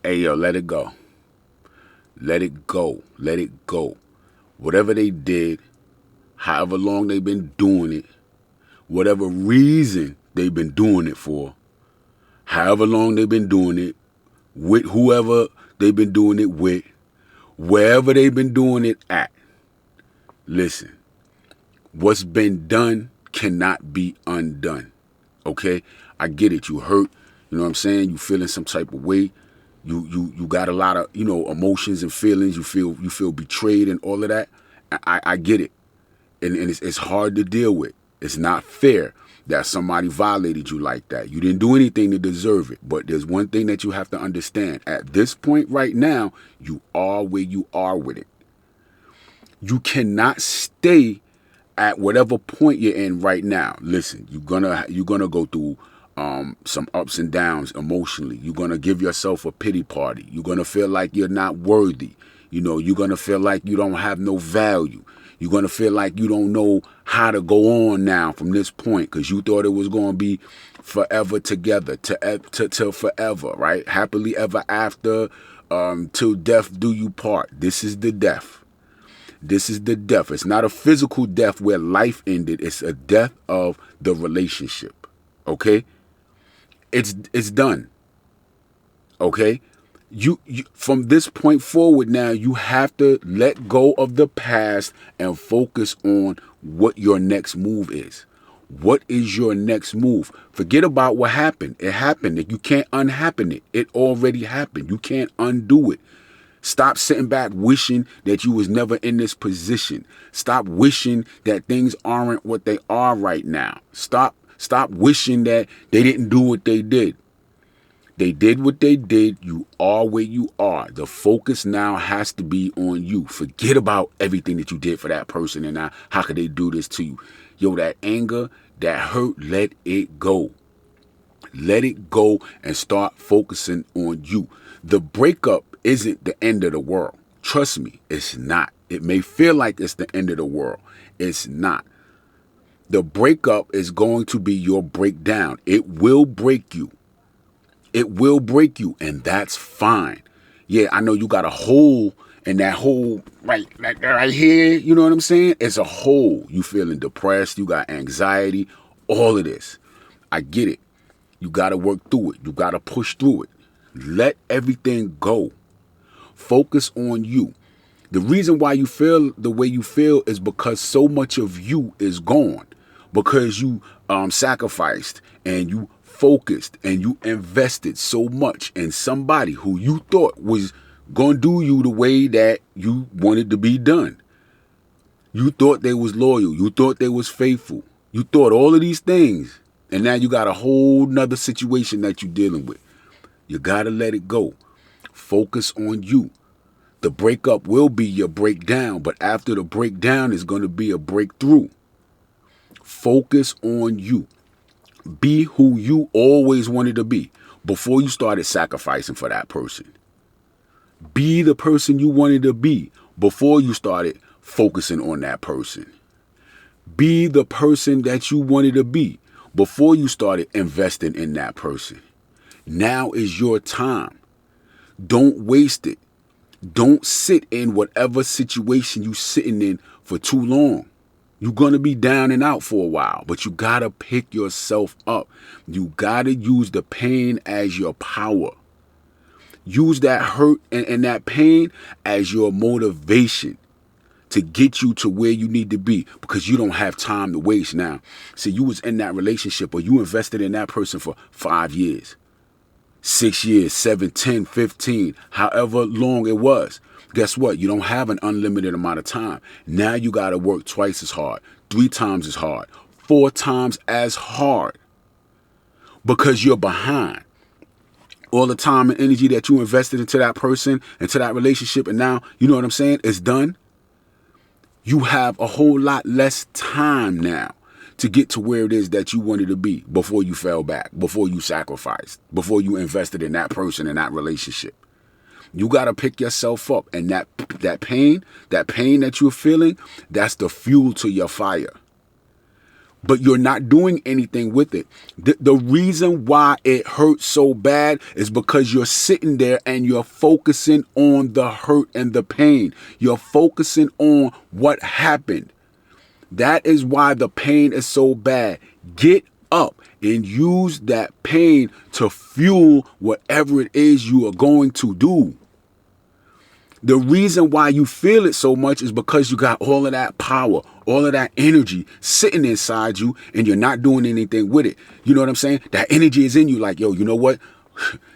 Hey, yo, let it go. Let it go. Let it go. Whatever they did, however long they've been doing it, whatever reason they've been doing it for, however long they've been doing it, with whoever they've been doing it with, wherever they've been doing it at. Listen, what's been done cannot be undone. Okay? I get it. You hurt. You know what I'm saying? You feeling some type of way. You got a lot of, emotions and feelings. You feel betrayed and all of that. I get it. And it's hard to deal with. It's not fair that somebody violated you like that. You didn't do anything to deserve it. But there's one thing that you have to understand. At this point right now, you are where you are with it. You cannot stay at whatever point you're in right now. Listen, you're gonna go through some ups and downs emotionally. You're gonna give yourself a pity party. You're gonna feel like you're not worthy. You're gonna feel like you don't have no value. You're gonna feel like you don't know how to go on now from this point because you thought it was gonna be forever together, to forever, right? Happily ever after, till death do you part. This is the death. This is the death. It's not a physical death where life ended. It's a death of the relationship. Okay? It's done. Okay? You from this point forward now, you have to let go of the past and focus on what your next move is. What is your next move? Forget about what happened. It happened. You can't unhappen it. It already happened. You can't undo it. Stop sitting back wishing that you was never in this position. Stop wishing that things aren't what they are right now. Stop wishing that they didn't do what they did. They did what they did. You are where you are. The focus now has to be on you. Forget about everything that you did for that person and now how could they do this to you. Yo, that anger, that hurt, let it go. Let it go and start focusing on you. The breakup isn't the end of the world. Trust me, it's not. It may feel like it's the end of the world. It's not. The breakup is going to be your breakdown. It will break you. It will break you, and that's fine. Yeah, I know you got a hole, and that hole right here, you know what I'm saying? It's a hole. You feeling depressed, you got anxiety, all of this. I get it. You got to work through it. You got to push through it. Let everything go. Focus on you. The reason why you feel the way you feel is because so much of you is gone. Because you sacrificed and you focused and you invested so much in somebody who you thought was going to do you the way that you wanted to be done. You thought they was loyal. You thought they was faithful. You thought all of these things. And now you got a whole nother situation that you're dealing with. You got to let it go. Focus on you. The breakup will be your breakdown, but after the breakdown is going to be a breakthrough. Focus on you. Be who you always wanted to be before you started sacrificing for that person. Be the person you wanted to be before you started focusing on that person. Be the person that you wanted to be before you started investing in that person. Now is your time. Don't waste it. Don't sit in whatever situation you're sitting in for too long. You're going to be down and out for a while, but you got to pick yourself up. You got to use the pain as your power. Use that hurt and that pain as your motivation to get you to where you need to be because you don't have time to waste now. See, you was in that relationship or you invested in that person for 5 years, 6 years, 7, 10, 15, however long it was. Guess what? You don't have an unlimited amount of time. Now you got to work twice as hard, 3 times as hard, 4 times as hard because you're behind. All the time and energy that you invested into that person, into that relationship, and now, you know what I'm saying? It's done. You have a whole lot less time now to get to where it is that you wanted to be before you fell back, before you sacrificed, before you invested in that person and that relationship. You got to pick yourself up. And that pain that you're feeling, that's the fuel to your fire. but you're not doing anything with it. The reason why it hurts so bad is because you're sitting there and you're focusing on the hurt and the pain. You're focusing on what happened. That is why the pain is so bad. Get up and use that pain to fuel whatever it is you are going to do. The reason why you feel it so much is because you got all of that power, all of that energy sitting inside you, and you're not doing anything with it. You know what I'm saying? That energy is in you like, yo, you know what?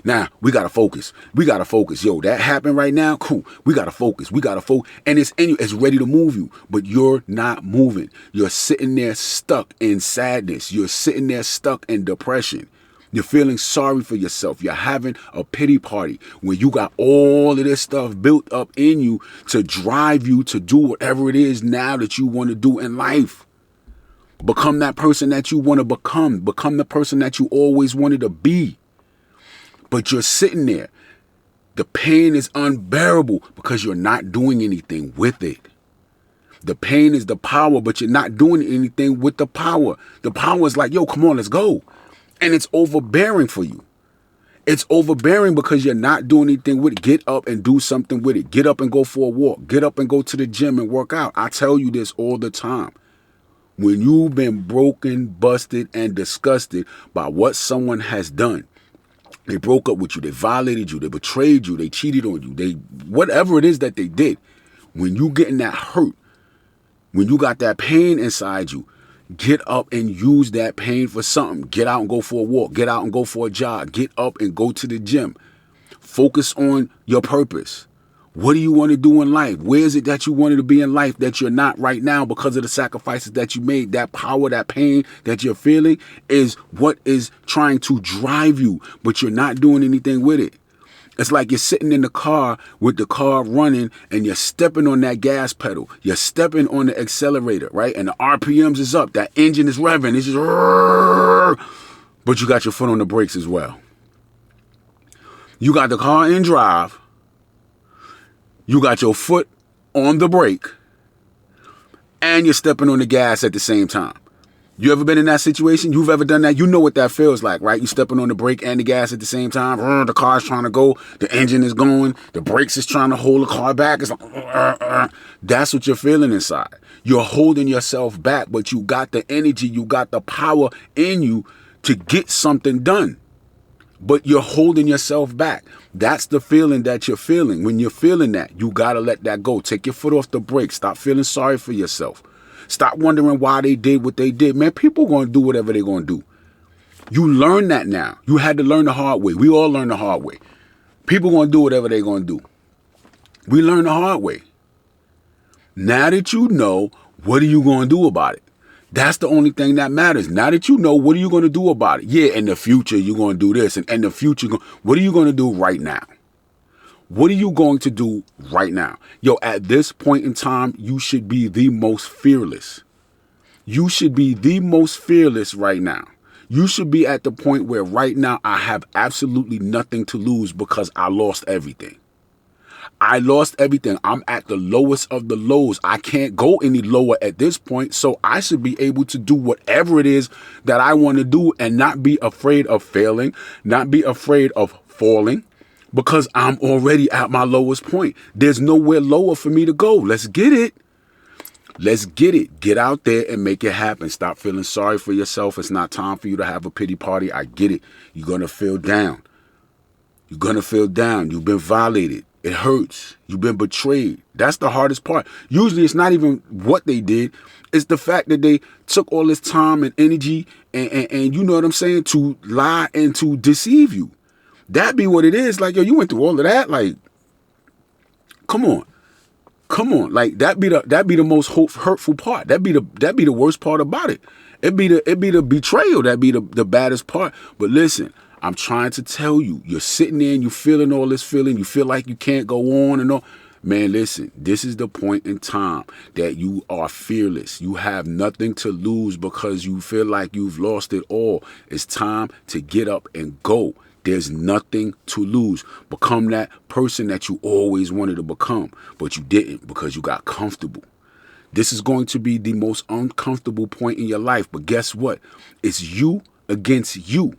Now, we got to focus. We got to focus. Yo, that happened right now? Cool. We got to focus. We got to focus. And it's in you. It's ready to move you. But you're not moving. You're sitting there stuck in sadness. You're sitting there stuck in depression. You're feeling sorry for yourself. You're having a pity party when you got all of this stuff built up in you to drive you to do whatever it is now that you want to do in life. Become that person that you want to become. Become the person that you always wanted to be. But you're sitting there. The pain is unbearable because you're not doing anything with it. The pain is the power, but you're not doing anything with the power. The power is like, yo, come on, let's go. And it's overbearing for you. It's overbearing because you're not doing anything with it. Get up and do something with it. Get up and go for a walk. Get up and go to the gym and work out. I tell you this all the time. When you've been broken, busted, and disgusted by what someone has done, they broke up with you, they violated you, they betrayed you, they cheated on you, they whatever it is that they did, when you getting that hurt, when you got that pain inside you, get up and use that pain for something. Get out and go for a walk. Get out and go for a jog. Get up and go to the gym. Focus on your purpose. What do you want to do in life? Where is it that you wanted to be in life that you're not right now because of the sacrifices that you made? That power, that pain that you're feeling is what is trying to drive you, but you're not doing anything with it. It's like you're sitting in the car with the car running and you're stepping on that gas pedal. You're stepping on the accelerator, right? And the RPMs is up. That engine is revving. It's just, but you got your foot on the brakes as well. You got the car in drive. You got your foot on the brake. And you're stepping on the gas at the same time. You ever been in that situation? You've ever done that? You know what that feels like, right? You stepping on the brake and the gas at the same time. The car's trying to go. The engine is going. The brakes is trying to hold the car back. It's like, That's what you're feeling inside. You're holding yourself back, but you got the energy. You got the power in you to get something done. But you're holding yourself back. That's the feeling that you're feeling. When you're feeling that, you got to let that go. Take your foot off the brake. Stop feeling sorry for yourself. Stop wondering why they did what they did. Man, people going to do whatever they're going to do. You learn that now. You had to learn the hard way. We all learn the hard way. People going to do whatever they're going to do. We learn the hard way. Now that you know, what are you going to do about it? That's the only thing that matters. Now that you know, what are you going to do about it? Yeah, in the future, you're going to do this. And in the future, what are you going to do right now? What are you going to do right now? Yo, at this point in time, you should be the most fearless. You should be the most fearless right now. You should be at the point where right now I have absolutely nothing to lose because I lost everything. I lost everything. I'm at the lowest of the lows. I can't go any lower at this point. So I should be able to do whatever it is that I want to do and not be afraid of failing, not be afraid of falling. Because I'm already at my lowest point. There's nowhere lower for me to go. Let's get it. Let's get it. Get out there and make it happen. Stop feeling sorry for yourself. It's not time for you to have a pity party. I get it. You're going to feel down. You're going to feel down. You've been violated. It hurts. You've been betrayed. That's the hardest part. Usually it's not even what they did. It's the fact that they took all this time and energy and you know what I'm saying, to lie and to deceive you. That be what it is. Like, yo, you went through all of that. Like, come on. Like, that be the most hurtful part. That be the worst part about it. It be the betrayal. That be the baddest part. But listen, I'm trying to tell you, you're sitting there and you feeling all this feeling. You feel like you can't go on and all. Man, listen, this is the point in time that you are fearless. You have nothing to lose because you feel like you've lost it all. It's time to get up and go. There's nothing to lose. Become that person that you always wanted to become, but you didn't because you got comfortable. This is going to be the most uncomfortable point in your life. But guess what? It's you against you.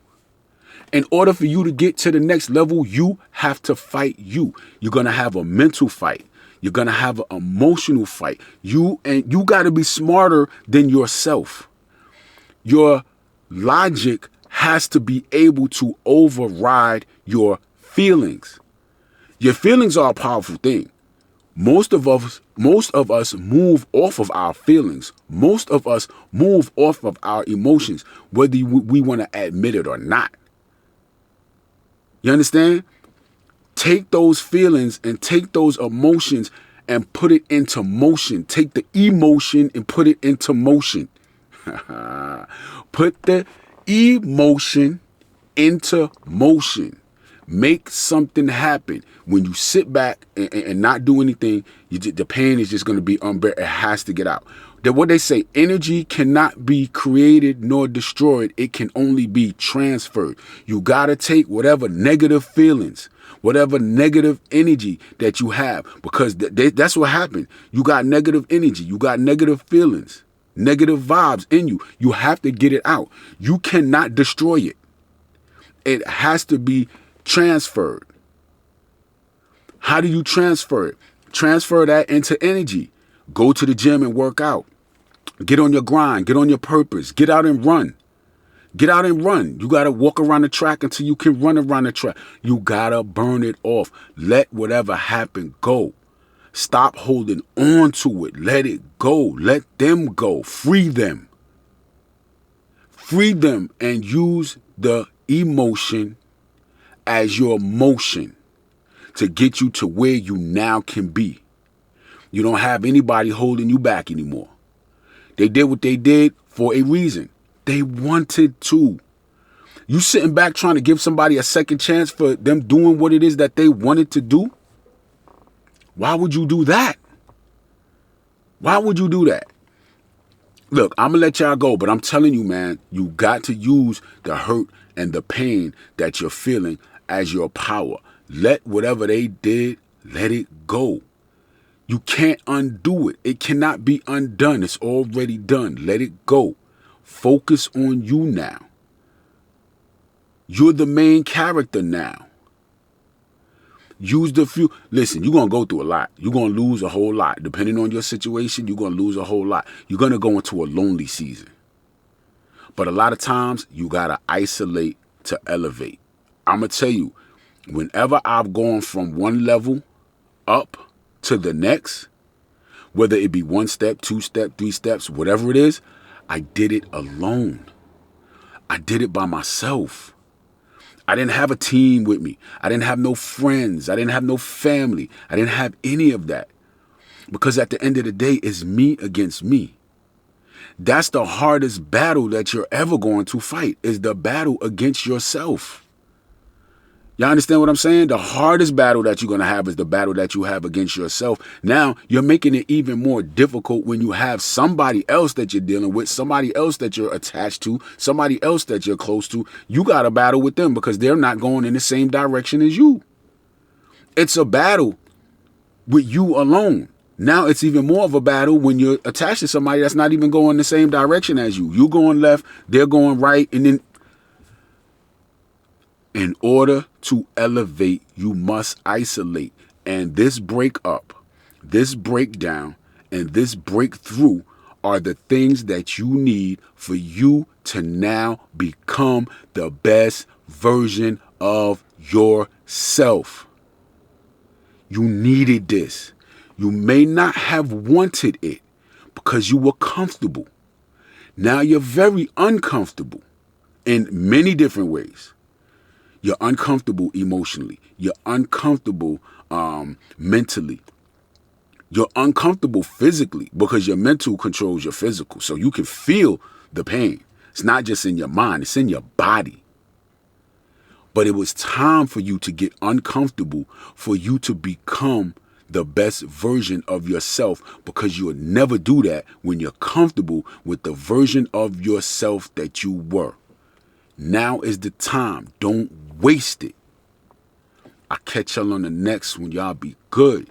In order for you to get to the next level, you have to fight you. You're going to have a mental fight. You're going to have an emotional fight. You got to be smarter than yourself. Your logic has to be able to override your feelings. Your feelings are a powerful thing. Most of us move off of our feelings. Most of us move off of our emotions, whether we want to admit it or not. You understand? Take those feelings and take those emotions and put it into motion. Take the emotion and put it into motion. Put the emotion into motion. Make something happen. When you sit back and not do anything, the pain is just going to be unbearable. It has to get out. What they say, energy cannot be created nor destroyed. It can only be transferred. You got to take whatever negative feelings, whatever negative energy that you have, because that's what happened. You got negative energy. You got negative feelings, negative vibes in you. You have to get it out. You cannot destroy it. It has to be transferred. How do you transfer it? Transfer that into energy. Go to the gym and work out. Get on your grind. Get on your purpose. Get out and run. Get out and run. You got to walk around the track until you can run around the track. You got to burn it off. Let whatever happen go. Stop holding on to it. Let it go. Let them go. Free them. Free them and use the emotion as your motion to get you to where you now can be. You don't have anybody holding you back anymore. They did what they did for a reason. They wanted to. You sitting back trying to give somebody a second chance for them doing what it is that they wanted to do? Why would you do that? Why would you do that? Look, I'm going to let y'all go, but I'm telling you, man, you got to use the hurt and the pain that you're feeling as your power. Let whatever they did, let it go. You can't undo it. It cannot be undone. It's already done. Let it go. Focus on you now. You're the main character now. Use the few. Listen, you're going to go through a lot. You're going to lose a whole lot. Depending on your situation, you're going to lose a whole lot. You're going to go into a lonely season. But a lot of times, you got to isolate to elevate. I'm going to tell you, whenever I've gone from one level up to the next, whether it be 1 step, 2 steps, 3 steps, whatever it is, I did it alone. I did it by myself. I didn't have a team with me. I didn't have no friends. I didn't have no family. I didn't have any of that. Because at the end of the day, it's me against me. That's the hardest battle that you're ever going to fight, is the battle against yourself. Y'all understand what I'm saying? The hardest battle that you're going to have is the battle that you have against yourself. Now, you're making it even more difficult when you have somebody else that you're dealing with, somebody else that you're attached to, somebody else that you're close to. You got to battle with them because they're not going in the same direction as you. It's a battle with you alone. Now it's even more of a battle when you're attached to somebody that's not even going the same direction as you. You're going left, they're going right, and then in order to elevate, you must isolate. And this breakup, this breakdown, and this breakthrough are the things that you need for you to now become the best version of yourself. You needed this. You may not have wanted it because you were comfortable. Now you're very uncomfortable in many different ways. You're uncomfortable emotionally. You're uncomfortable mentally. You're uncomfortable physically because your mental controls your physical. So you can feel the pain. It's not just in your mind, it's in your body. But it was time for you to get uncomfortable, for you to become the best version of yourself, because you would never do that when you're comfortable with the version of yourself that you were. Now is the time. Don't waste it. I'll catch y'all on the next one. Y'all be good.